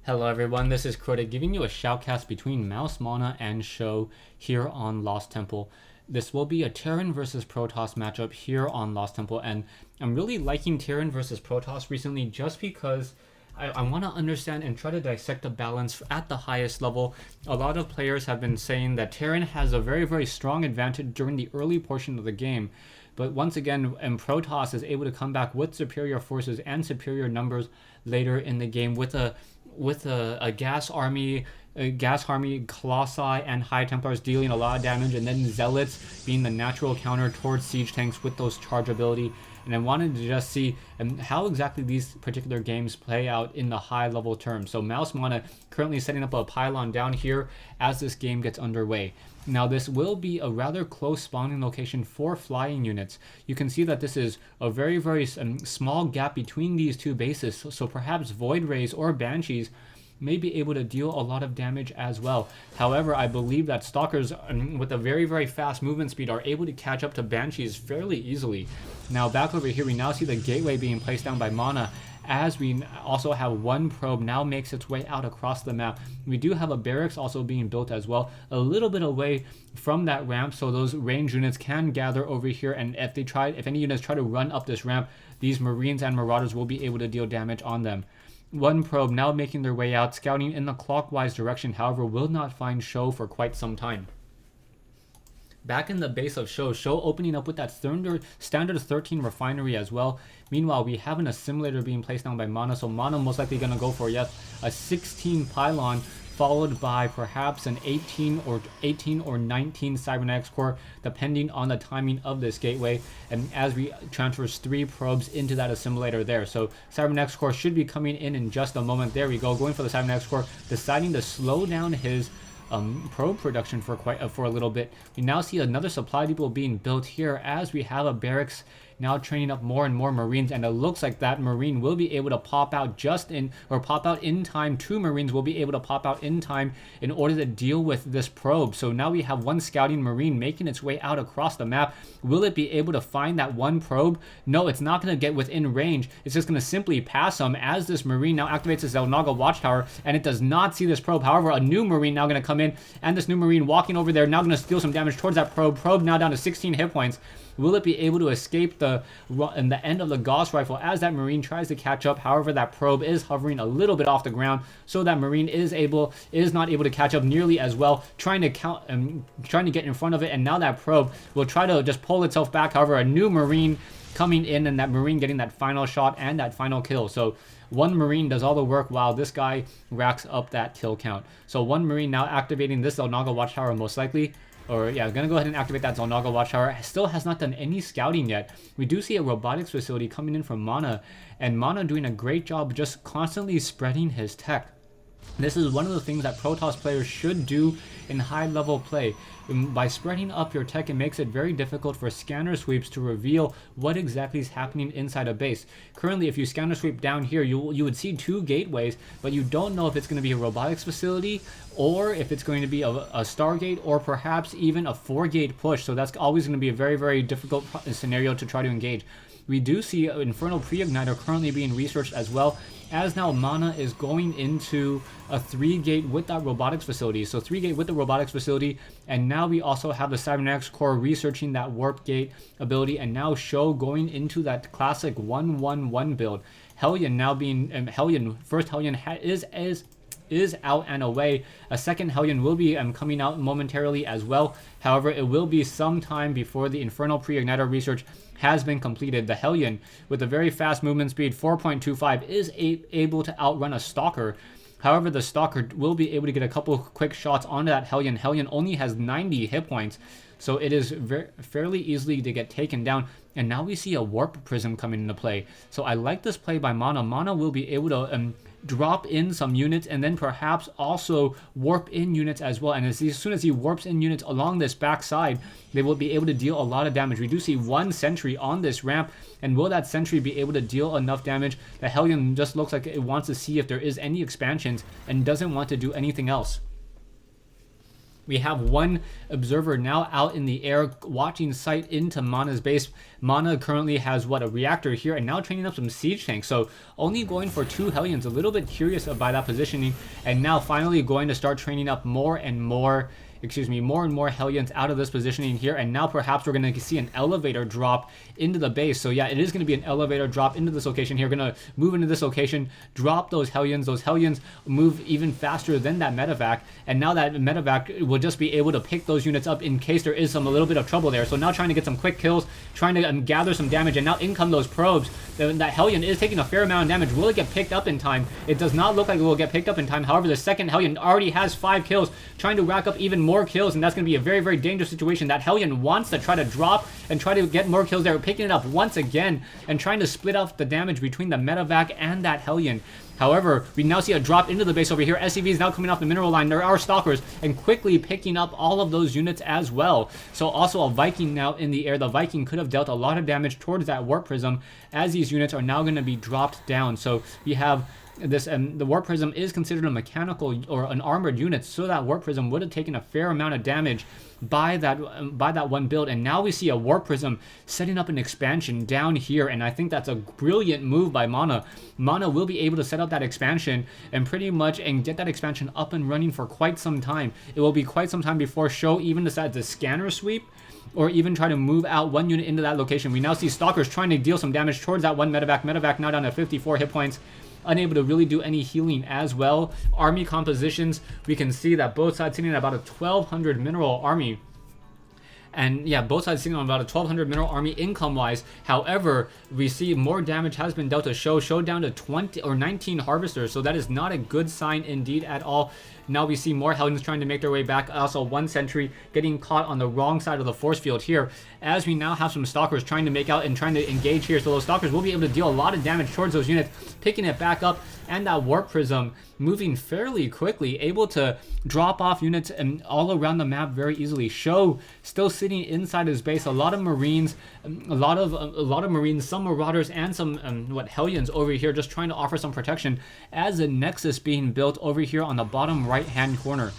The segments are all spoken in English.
Hello everyone, this is Crota giving you a shoutcast between Mouz, Mana, and SjoW here on Lost Temple. This will be a Terran versus Protoss matchup here on Lost Temple, and I'm really liking Terran versus Protoss recently just because I want to understand and try to dissect the balance at the highest level. A lot of players have been saying that Terran has a very strong advantage during the early portion of the game. But once again, Protoss is able to come back with superior forces and superior numbers later in the game with a gas army, Colossi, and High Templars dealing a lot of damage, and then Zealots being the natural counter towards siege tanks with those charge ability. And I wanted to just see how exactly these particular games play out in the high level terms. So Mouz Mana currently setting up a pylon down here as this game gets underway. Now this will be a rather close spawning location for flying units. You can see that this is a very small gap between these two bases. So perhaps Void Rays or Banshees may be able to deal a lot of damage as well. However, I believe that Stalkers with a very fast movement speed are able to catch up to Banshees fairly easily. Now back over here, we now see the gateway being placed down by Mana, as we also have one probe now makes its way out across the map. We do have a barracks also being built as well, a little bit away from that ramp, so those range units can gather over here, and if any units try to run up this ramp, these Marines and Marauders will be able to deal damage on them. One probe now making their way out, scouting in the clockwise direction, however will not find SjoW for quite some time. Back in the base of SjoW opening up with that standard 13 refinery as well. Meanwhile, we have an assimilator being placed down by Mana, so Mana most likely going to go for a 16 pylon, followed by perhaps an 18 or 19 cybernetics core, depending on the timing of this gateway, and as we transfers 3 probes into that assimilator there. So cybernetics core should be coming in just a moment. There we go, going for the cybernetics core, deciding to slow down his probe production for a little bit. We now see another supply depot being built here as we have a barracks now training up more and more Marines, and it looks like that Marine will be able to pop out in time. 2 Marines will be able to pop out in time in order to deal with this probe. So now we have one scouting Marine making its way out across the map. Will it be able to find that one probe? No, it's not going to get within range. It's just going to simply pass them as this Marine now activates his Zelnaga watchtower, and it does not see this probe. However, a new Marine now going to come in, and this new Marine walking over there now going to steal some damage towards that probe. Probe now down to 16 hit points. Will it be able to escape the end of the Gauss rifle as that Marine tries to catch up? However, that probe is hovering a little bit off the ground, so that Marine is not able to catch up nearly as well, trying to get in front of it, and now that probe will try to just pull itself back. However, a new Marine coming in, and that Marine getting that final shot and that final kill. So one Marine does all the work while this guy racks up that kill count. So one Marine now activating this Zelnaga watchtower most likely. Gonna go ahead and activate that Zelnaga watchtower. Still has not done any scouting yet. We do see a robotics facility coming in from Mana, and Mana doing a great job just constantly spreading his tech. This is one of the things that Protoss players should do in high level play. By spreading up your tech, it makes it very difficult for scanner sweeps to reveal what exactly is happening inside a base. Currently, if you scanner sweep down here, you would see 2 gateways, but you don't know if it's going to be a robotics facility or if it's going to be a Stargate or perhaps even a 4-gate push. So that's always going to be a very difficult scenario to try to engage. We do see Infernal Pre-Igniter currently being researched as well, as now Mana is going into a 3-gate with that robotics facility. So 3-gate with the robotics facility, and now we also have the Cybernetics Core researching that warp gate ability, and now SjoW going into that classic 1-1-1 build. Hellion now being first Hellion is out and away. A second Hellion will be coming out momentarily as well. However, it will be some time before the Infernal Pre-Igniter research has been completed. The Hellion, with a very fast movement speed, 4.25, is able to outrun a Stalker. However, the Stalker will be able to get a couple quick shots onto that Hellion. Hellion only has 90 hit points, so it is fairly easily to get taken down. And now we see a Warp Prism coming into play. So I like this play by Mana. Mana will be able to drop in some units and then perhaps also warp in units as well. And as soon as he warps in units along this backside, they will be able to deal a lot of damage. We do see 1 sentry on this ramp, and will that sentry be able to deal enough damage? The Hellion just looks like it wants to see if there is any expansions and doesn't want to do anything else. We have one observer now out in the air watching sight into Mana's base. Mana currently has, what, a reactor here and now training up some siege tanks. So only going for 2 Hellions, a little bit curious by that positioning. And now finally going to start training up more and more Hellions out of this positioning here. And now perhaps we're going to see an elevator drop into the base. So yeah, it is going to be an elevator drop into this location here. Going to move into this location, drop those Hellions. Those Hellions move even faster than that medevac. And now that medevac will just be able to pick those units up in case there is a little bit of trouble there. So now trying to get some quick kills, trying to gather some damage. And now in come those probes. That Hellion is taking a fair amount of damage. Will it get picked up in time? It does not look like it will get picked up in time. However, the second Hellion already has 5 kills, trying to rack up even more kills, and that's going to be a very, very dangerous situation. That Hellion wants to try to drop and try to get more kills there, picking it up once again and trying to split up the damage between the medevac and that Hellion. However, we now see a drop into the base over here. SCV is now coming off the mineral line. There are stalkers and quickly picking up all of those units as well. So also a Viking now in the air. The Viking could have dealt a lot of damage towards that warp prism as these units are now going to be dropped down. So we have this, the warp prism is considered a mechanical or an armored unit, so that warp prism would have taken a fair amount of damage by that one build. And now we see a warp prism setting up an expansion down here, and I think that's a brilliant move by Mana. Mana will be able to set up that expansion and pretty much get that expansion up and running for quite some time. It will be quite some time before SjoW even decides to scanner sweep or even try to move out one unit into that location. We now see stalkers trying to deal some damage towards that one medevac. Medevac now down to 54 hit points, unable to really do any healing as well. Army compositions, we can see that both sides sitting at about a 1200 mineral army. And yeah, both sides sitting on about a 1200 mineral army income wise. However, we see more damage has been dealt to SjoW down to 20 or 19 harvesters. So that is not a good sign indeed at all. Now we see more Hellions trying to make their way back. Also one sentry getting caught on the wrong side of the force field here, as we now have some stalkers trying to make out and trying to engage here. So those stalkers will be able to deal a lot of damage towards those units, picking it back up. And that warp prism moving fairly quickly, able to drop off units and all around the map very easily. SjoW still sitting inside his base. A lot of Marines, a lot of Marines, some Marauders, and some Hellions over here just trying to offer some protection as a Nexus being built over here on the bottom right hand corner.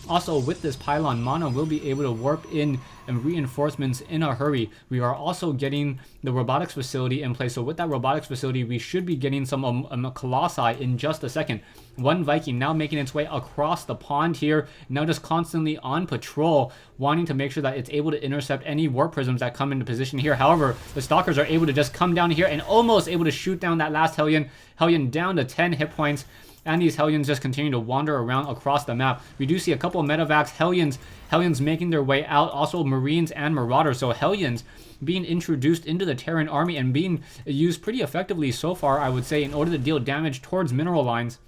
Also, with this pylon, Mana will be able to warp in and reinforcements in a hurry. We are also getting the robotics facility in place. So with that robotics facility, we should be getting some Colossi in just a second. One Viking now making its way across the pond here, now just constantly on patrol, wanting to make sure that it's able to intercept any warp prisms that come into position here. However, the stalkers are able to just come down here and almost able to shoot down that last Hellion. Hellion down to 10 hit points. And these Hellions just continue to wander around across the map. We do see a couple of medevacs, Hellions making their way out, also Marines and Marauders. So Hellions being introduced into the Terran army and being used pretty effectively so far, I would say, in order to deal damage towards mineral lines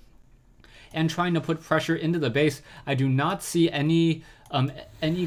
and trying to put pressure into the base. I do not see any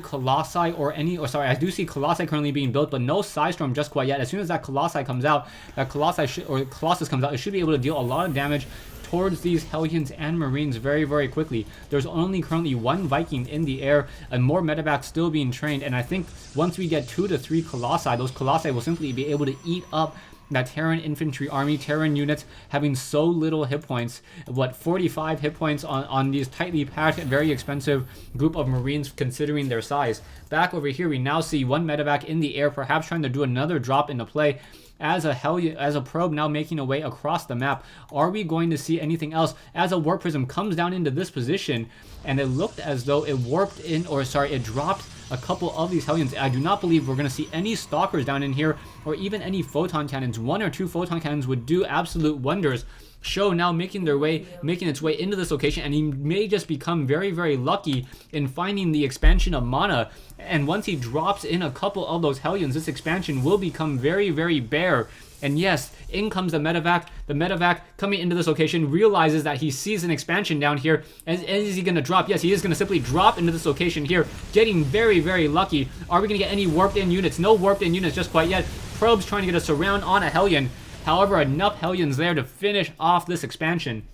Colossi or I do see Colossi currently being built, but no Psystorm just quite yet. As soon as that Colossi comes out, Colossus comes out, it should be able to deal a lot of damage towards these Hellions and Marines very, very quickly. There's only currently one Viking in the air and more medevacs still being trained, and I think once we get 2 to 3 Colossi, those Colossi will simply be able to eat up that Terran infantry army. Terran units having so little hit points, 45 hit points on these tightly packed, very expensive group of Marines considering their size. Back over here, we now see one medevac in the air, perhaps trying to do another drop into play. As a probe now making a way across the map. Are we going to see anything else as a warp prism comes down into this position? And it looked as though it warped in, it dropped a couple of these Hellions. I do not believe we're going to see any stalkers down in here or even any photon cannons. 1 or 2 photon cannons would do absolute wonders. SjoW now making its way into this location, and he may just become very, very lucky in finding the expansion of Mana. And once he drops in a couple of those Hellions, this expansion will become very, very bare. And yes, in comes the medevac. The medevac coming into this location realizes that he sees an expansion down here. And is he going to drop? Yes, he is going to simply drop into this location here, getting very, very lucky. Are we going to get any warped in units? No warped in units just quite yet. Probe's trying to get a surround on a Hellion. However, enough Hellions there to finish off this expansion.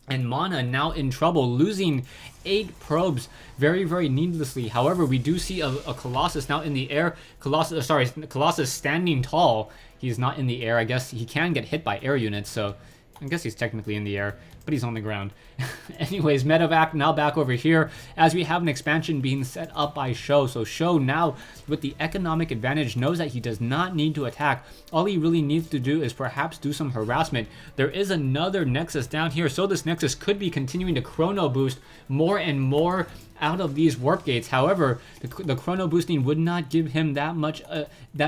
And Mana now in trouble, losing 8 probes very, very needlessly. However, we do see a Colossus now in the air. Colossus standing tall. He's not in the air. I guess he can get hit by air units, so I guess he's technically in the air, but he's on the ground. Anyways, medevac now back over here as we have an expansion being set up by SjoW. So SjoW now, with the economic advantage, knows that he does not need to attack. All he really needs to do is perhaps do some harassment. There is another Nexus down here, so this Nexus could be continuing to chrono boost more and more out of these warp gates. However, the chrono boosting would not give him that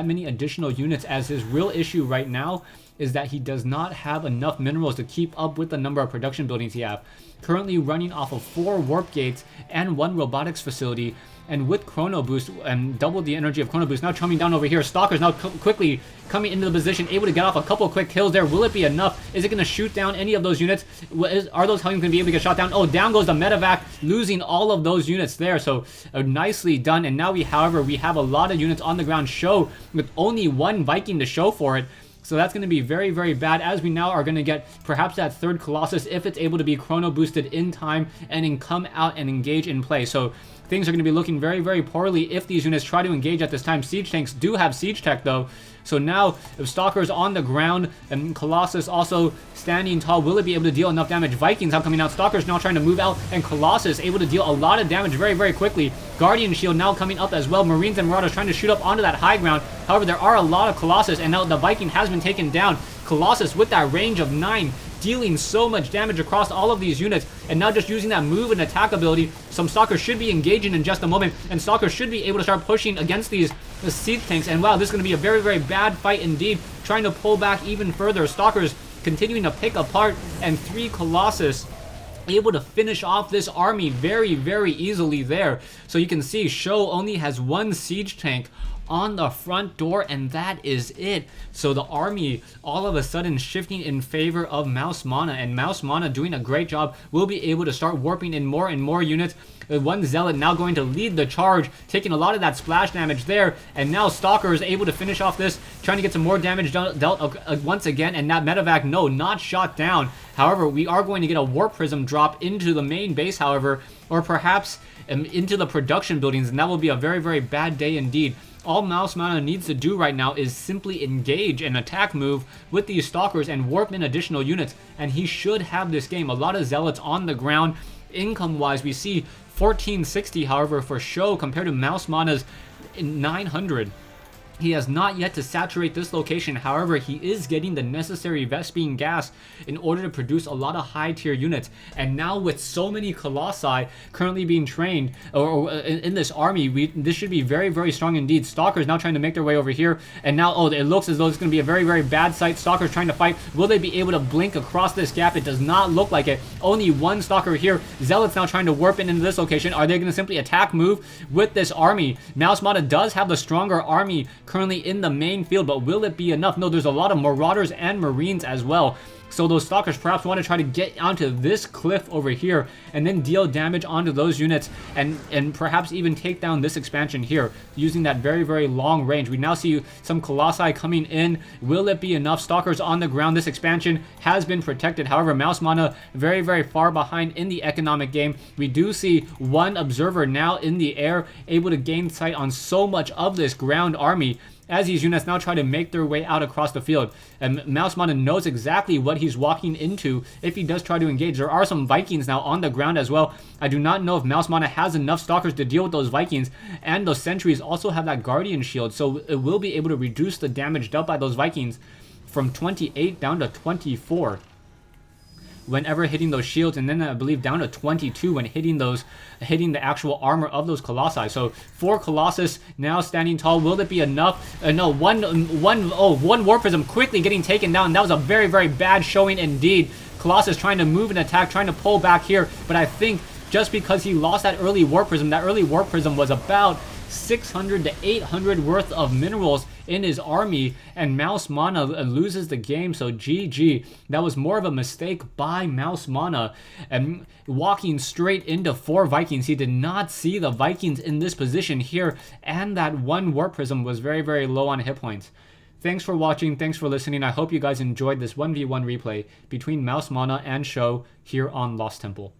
many additional units, as his real issue right now is that he does not have enough minerals to keep up with the number of production buildings he have. Currently running off of 4 warp gates and 1 robotics facility, and with chrono boost and double the energy of chrono boost, now coming down over here. Stalker's now quickly coming into the position, able to get off a couple quick kills there. Will it be enough? Is it going to shoot down any of those units? Are those Hellions going to be able to get shot down? Oh, down goes the medevac, losing all of those units there. So nicely done. And now we have a lot of units on the ground. SjoW with only 1 Viking to show for it. So that's going to be very, very bad, as we now are going to get perhaps that 3rd Colossus if it's able to be chrono boosted in time and then come out and engage in play. So things are going to be looking very, very poorly if these units try to engage at this time. Siege tanks do have siege tech though. So now, if Stalker's on the ground and Colossus also standing tall, will it be able to deal enough damage? Vikings now coming out. Stalker's now trying to move out, and Colossus able to deal a lot of damage very, very quickly. Guardian Shield now coming up as well. Marines and Marauders trying to shoot up onto that high ground. However, there are a lot of Colossus, and now the Viking has been taken down. Colossus with that range of 9, dealing so much damage across all of these units, and now just using that move and attack ability. Some Stalkers should be engaging in just a moment, and Stalkers should be able to start pushing against these siege tanks. And wow, this is going to be a very, very bad fight indeed, trying to pull back even further. Stalkers continuing to pick apart, and 3 Colossus able to finish off this army very, very easily there. So you can see SjoW only has 1 siege tank on the front door, and that is it. So the army all of a sudden shifting in favor of Mouse Mana, and Mouse Mana doing a great job, will be able to start warping in more and more units. 1 Zealot now going to lead the charge, taking a lot of that splash damage there, and now Stalker is able to finish off this, trying to get some more damage dealt once again, and that medevac, no, not shot down. However, we are going to get a Warp Prism drop into the main base, however, or perhaps into the production buildings, and that will be a very, very bad day indeed. All Mouse Mana needs to do right now is simply engage an attack move with these Stalkers and warp in additional units, and he should have this game. A lot of Zealots on the ground. Income-wise, we see 1460, however, for SjoW compared to Mouse Mana's 900. He has not yet to saturate this location. However, he is getting the necessary Vespene gas in order to produce a lot of high tier units. And now with so many Colossi currently being trained or in this army, this should be very, very strong indeed. Stalkers now trying to make their way over here. And now, oh, it looks as though it's going to be a very, very bad sight. Stalkers trying to fight. Will they be able to blink across this gap? It does not look like it. Only 1 Stalker here. Zealots now trying to warp into this location. Are they going to simply attack move with this army? Mouse Mana does have the stronger army currently in the main field, but will it be enough? No, there's a lot of Marauders and Marines as well. So those Stalkers perhaps want to try to get onto this cliff over here and then deal damage onto those units, and perhaps even take down this expansion here using that very, very long range. We now see some Colossi coming in. Will it be enough? Stalkers on the ground. This expansion has been protected. However, Mouse Mana very, very far behind in the economic game. We do see 1 Observer now in the air, able to gain sight on so much of this ground army, as these units now try to make their way out across the field. And Mouse Mana knows exactly what he's walking into if he does try to engage. There are some Vikings now on the ground as well. I do not know if Mouse Mana has enough Stalkers to deal with those Vikings, and those Sentries also have that Guardian Shield, so it will be able to reduce the damage dealt by those Vikings from 28 down to 24. Whenever hitting those shields, and then I believe down to 22 when hitting the actual armor of those Colossi. So 4 Colossus now standing tall. Will it be enough? No, one Warp Prism quickly getting taken down. That was a very, very bad showing indeed. Colossus trying to move and attack, trying to pull back here, but I think just because he lost that early Warp Prism was about 600 to 800 worth of minerals in his army, and Mouse Mana loses the game. So GG. That was more of a mistake by Mouse Mana, and walking straight into 4 Vikings. He did not see the Vikings in this position here, and that 1 Warp Prism was very, very low on hit points. Thanks for watching. Thanks for listening. I hope you guys enjoyed this 1v1 replay between Mouse Mana and SjoW here on Lost Temple.